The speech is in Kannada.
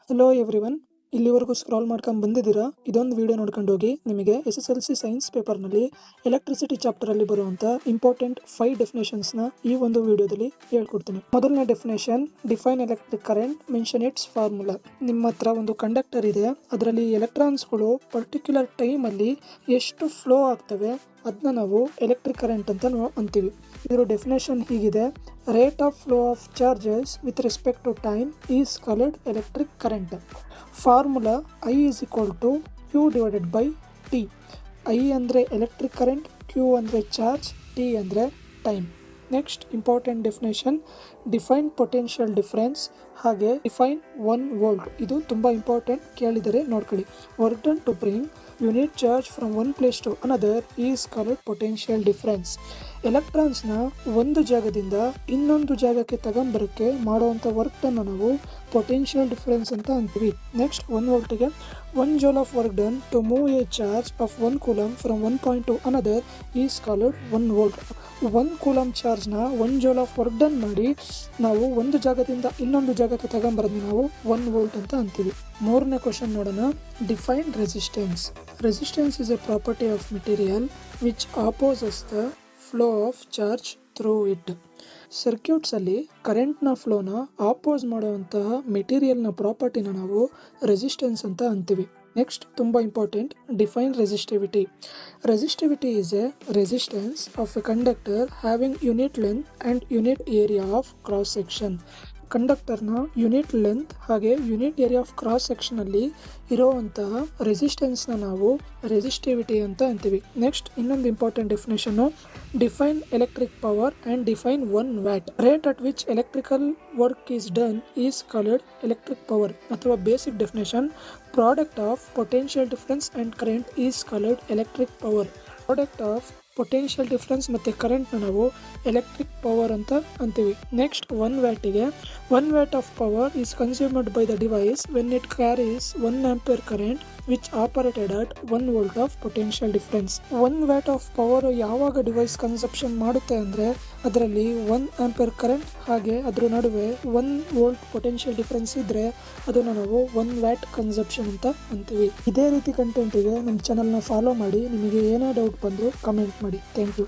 ಹಲೋ ಎವ್ರಿವನ್, ಇಲ್ಲಿವರೆಗೂ ಸ್ಕ್ರಾಲ್ ಮಾಡ್ಕೊಂಡು ಬಂದಿದ್ದೀರಾ. ಇದೊಂದು ವಿಡಿಯೋ ನೋಡ್ಕೊಂಡು ಹೋಗಿ. ನಿಮಗೆ SSLC ಸೈನ್ಸ್ ಪೇಪರ್ನಲ್ಲಿ ಎಲೆಕ್ಟ್ರಿಸಿಟಿ ಚಾಪ್ಟರಲ್ಲಿ ಬರುವಂಥ ಇಂಪಾರ್ಟೆಂಟ್ 5 ಡೆಫಿನೇಷನ್ಸ್ನ ಈ ಒಂದು ವಿಡಿಯೋದಲ್ಲಿ ಹೇಳ್ಕೊಡ್ತೀನಿ. ಮೊದಲನೇ definition, define electric current, mention its formula. ನಿಮ್ಮ ಹತ್ರ ಒಂದು ಕಂಡಕ್ಟರ್ ಇದೆ, ಅದರಲ್ಲಿ ಎಲೆಕ್ಟ್ರಾನ್ಸ್ಗಳು ಪರ್ಟಿಕ್ಯುಲರ್ ಟೈಮಲ್ಲಿ ಎಷ್ಟು ಫ್ಲೋ ಆಗ್ತವೆ ಅದನ್ನ ನಾವು ಎಲೆಕ್ಟ್ರಿಕ್ ಕರೆಂಟ್ ಅಂತ ಅಂತೀವಿ. ಇದರ ಡೆಫಿನೇಷನ್ ಹೀಗಿದೆ: rate of flow of charges with respect to time is called electric current. Formula I is equal to Q divided by T. I ಅಂದರೆ ಎಲೆಕ್ಟ್ರಿಕ್ ಕರೆಂಟ್, Q ಅಂದರೆ ಚಾರ್ಜ್, T ಅಂದರೆ time. Next important definition, define potential difference, ಹಾಗೆ ಡಿಫೈನ್ 1 ವೋಲ್ಟ್. ಇದು ತುಂಬ ಇಂಪಾರ್ಟೆಂಟ್, ಕೇಳಿದರೆ ನೋಡ್ಕೊಳ್ಳಿ. Work done to bring unit charge from one place to another is called potential difference. ಎಲೆಕ್ಟ್ರಾನ್ಸ್ನ ಒಂದು ಜಾಗದಿಂದ ಇನ್ನೊಂದು ಜಾಗಕ್ಕೆ ತಗೊಂಬರೋಕ್ಕೆ ಮಾಡುವಂಥ ವರ್ಕ್ಡನ್ನು ನಾವು ಪೊಟೆನ್ಷಿಯಲ್ ಡಿಫರೆನ್ಸ್ ಅಂತ ಅಂತೀವಿ. ನೆಕ್ಸ್ಟ್ 1 ವೋಲ್ಟ್ಗೆ 1 joule of work done to move a charge of 1 coulomb from one point to another is called 1 volt. 1 coulomb ಚಾರ್ಜ್ನ 1 joule ಆಫ್ ವರ್ಕ್ ಡನ್ ಮಾಡಿ ನಾವು ಒಂದು ಜಾಗದಿಂದ ಇನ್ನೊಂದು ಜಾಗಕ್ಕೆ ತಗೊಂಬರೋದು ನಾವು 1 ವೋಲ್ಟ್ ಅಂತ ಅಂತೀವಿ. ಮೂರನೇ ಕ್ವಶನ್ ನೋಡೋಣ. Define resistance. Resistance is a property of material which opposes the flow of charge through it. ಸರ್ಕ್ಯೂಟ್ಸಲ್ಲಿ ಕರೆಂಟ್ನ ಫ್ಲೋನ ಆಪೋಸ್ ಮಾಡುವಂತಹ ಮೆಟೀರಿಯಲ್ನ ಪ್ರಾಪರ್ಟಿನ ನಾವು ರೆಸಿಸ್ಟೆನ್ಸ್ ಅಂತ ಅಂತೀವಿ. ನೆಕ್ಸ್ಟ್ ತುಂಬ important, define resistivity. Resistivity is a resistance of a conductor having unit length and unit area of cross section. ಕಂಡಕ್ಟರ್ನ ಯೂನಿಟ್ ಲೆಂತ್ ಹಾಗೆ ಯೂನಿಟ್ ಏರಿಯಾ ಆಫ್ ಕ್ರಾಸ್ ಸೆಕ್ಷನಲ್ಲಿ ಇರೋವಂತಹ ರೆಸಿಸ್ಟೆನ್ಸ್ನ ನಾವು ರೆಸಿಸ್ಟಿವಿಟಿ ಅಂತ ಅಂತೀವಿ. ನೆಕ್ಸ್ಟ್ ಇನ್ನೊಂದು ಇಂಪಾರ್ಟೆಂಟ್ ಡೆಫಿನೇಷನ್ನು, define electric power and define 1 watt. Rate at which electrical work is done is called electric power. ಅಥವಾ basic definition, product of potential difference and current is called electric power. Product of potential difference ಮತ್ತು ಕರೆಂಟ್ನ ನಾವು ಎಲೆಕ್ಟ್ರಿಕ್ ಪವರ್ ಅಂತ ಅಂತೀವಿ. Next 1 ವ್ಯಾಟಿಗೆ 1 watt of power is consumed by the device when it carries 1 ampere current which operated at 1 volt of potential difference. 1 watt of power ಯಾವಾಗ ಡಿವೈಸ್ ಕನ್ಸಪ್ಷನ್ ಮಾಡುತ್ತೆ ಅಂದರೆ ಅದರಲ್ಲಿ 1 ಆಂಪಿಯರ್ ಕರೆಂಟ್ ಹಾಗೆ ಅದ್ರ ನಡುವೆ 1 ವೋಲ್ಟ್ ಪೊಟೆನ್ಷಿಯಲ್ ಡಿಫರೆನ್ಸ್ ಇದ್ದರೆ ಅದನ್ನು ನಾವು 1 ವ್ಯಾಟ್ ಕನ್ಸಪ್ಷನ್ ಅಂತ ಅಂತೀವಿ. ಇದೇ ರೀತಿ ಕಂಟೆಂಟಿಗೆ ನಮ್ಮ ಚಾನಲ್ನ ಫಾಲೋ ಮಾಡಿ. ನಿಮಗೆ ಏನೇ ಡೌಟ್ ಬಂದರೂ ಕಮೆಂಟ್ ಮಾಡಿ. Thank you.